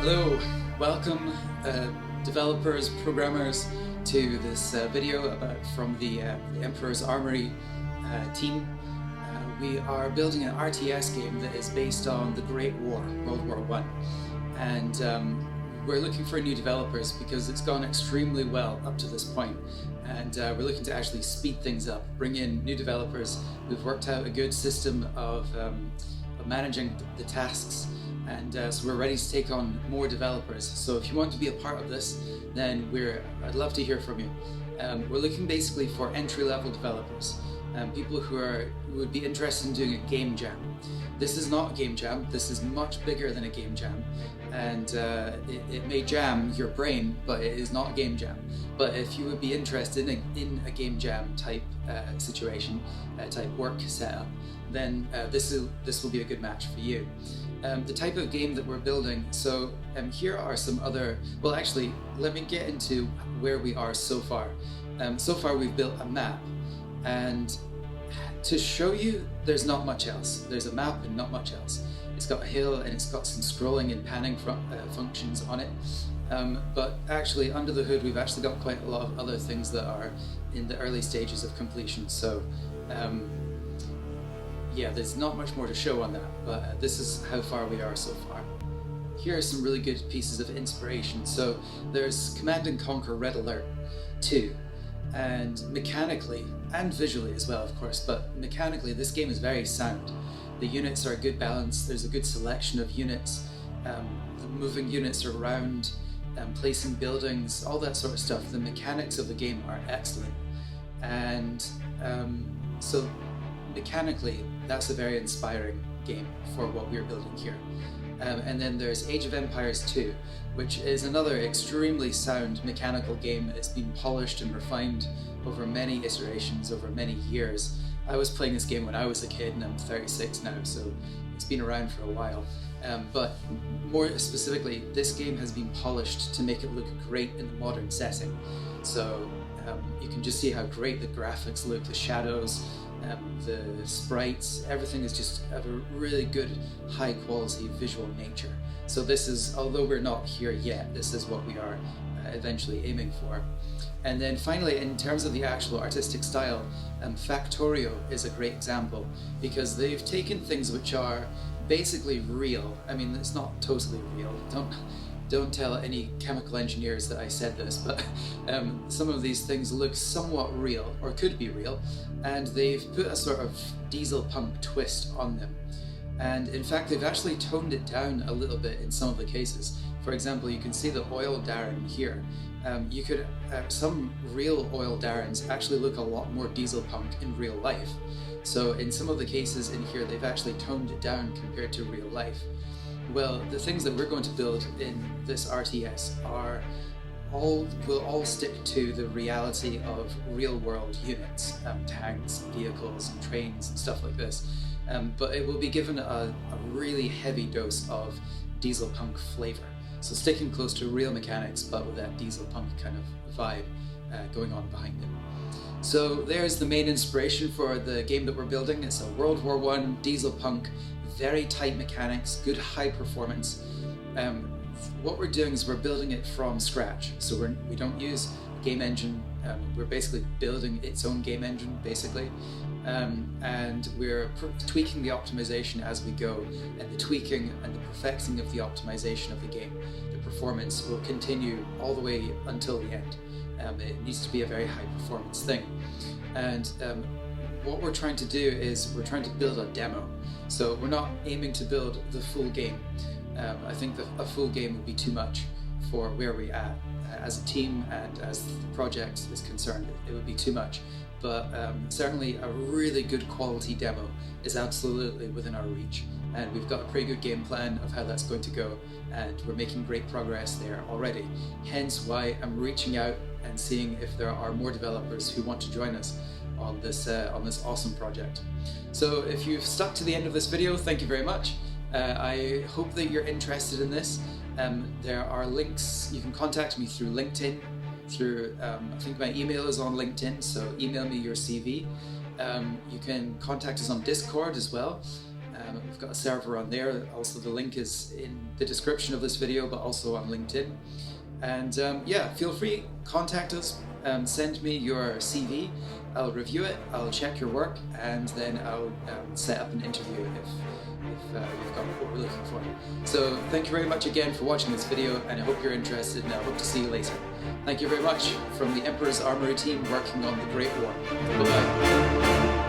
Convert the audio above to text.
Hello, welcome developers, programmers to this video from the Emperor's Armory team. We are building an RTS game that is based on the Great War, World War I. And we're looking for new developers because it's gone extremely well up to this point. And we're looking to actually speed things up, bring in new developers who've worked out a good system of managing the tasks. And so we're ready to take on more developers. So if you want to be a part of this, then I'd love to hear from you. We're looking basically for entry-level developers, people who would be interested in doing a game jam. This is not a game jam. This is much bigger than a game jam, and it may jam your brain, but it is not a game jam. But if you would be interested in a game jam type situation, type work setup, then this will be a good match for you. The type of game that we're building, so here are some other, well actually, let me get into where we are so far. So far we've built a map, and to show you, there's not much else. There's a map and not much else. It's got a hill and it's got some scrolling and panning functions on it. But actually under the hood we've actually got quite a lot of other things that are in the early stages of completion. So yeah, there's not much more to show on that, but this is how far we are so far. Here are some really good pieces of inspiration. So there's Command & Conquer Red Alert 2, and mechanically, and visually as well of course, but mechanically this game is very sound. The units are a good balance, there's a good selection of units, moving units around, placing buildings, all that sort of stuff. The mechanics of the game are excellent, and so mechanically that's a very inspiring game for what we're building here. And then there's Age of Empires 2, which is another extremely sound mechanical game. It's been polished and refined over many iterations, over many years. I was playing this game when I was a kid, and I'm 36 now, so it's been around for a while. But more specifically, this game has been polished to make it look great in the modern setting. So you can just see how great the graphics look, the shadows, the sprites, everything is just of a really good high quality visual nature. So this is, although we're not here yet, this is what we are eventually aiming for. And then finally, in terms of the actual artistic style, Factorio is a great example, because they've taken things which are basically real. I mean, it's not totally real. Don't tell any chemical engineers that I said this, but some of these things look somewhat real, or could be real, and they've put a sort of diesel punk twist on them. And in fact, they've actually toned it down a little bit in some of the cases. For example, you can see the oil Darren here. Some real oil Darrens actually look a lot more diesel punk in real life. So in some of the cases in here, they've actually toned it down compared to real life. Well, the things that we're going to build in this RTS will all stick to the reality of real-world units, tanks, vehicles, and trains, and stuff like this. But it will be given a really heavy dose of diesel punk flavor. So sticking close to real mechanics, but with that diesel punk kind of vibe going on behind it. So there's the main inspiration for the game that we're building. It's a World War I diesel punk, very tight mechanics, good high performance. What we're doing is we're building it from scratch. So we don't use a game engine. We're basically building its own game engine, basically. And we're tweaking the optimization as we go, and the tweaking and the perfecting of the optimization of the game. The performance will continue all the way until the end. It needs to be a very high performance thing. And what we're trying to do is we're trying to build a demo. So we're not aiming to build the full game. I think that a full game would be too much for where we're at as a team and as the project is concerned. It would be too much. But certainly a really good quality demo is absolutely within our reach. And we've got a pretty good game plan of how that's going to go, and we're making great progress there already. Hence why I'm reaching out and seeing if there are more developers who want to join us on this awesome project. So if you've stuck to the end of this video, thank you very much. I hope that you're interested in this. There are links. You can contact me through LinkedIn, through, I think my email is on LinkedIn, so email me your CV. You can contact us on Discord as well. We've got a server on there. Also, the link is in the description of this video, but also on LinkedIn. And yeah, feel free, contact us, send me your CV. I'll review it, I'll check your work, and then I'll set up an interview if you've got what we're looking for. So thank you very much again for watching this video, and I hope you're interested, and I hope to see you later. Thank you very much from the Emperor's Armory team working on the Great War. Bye-bye.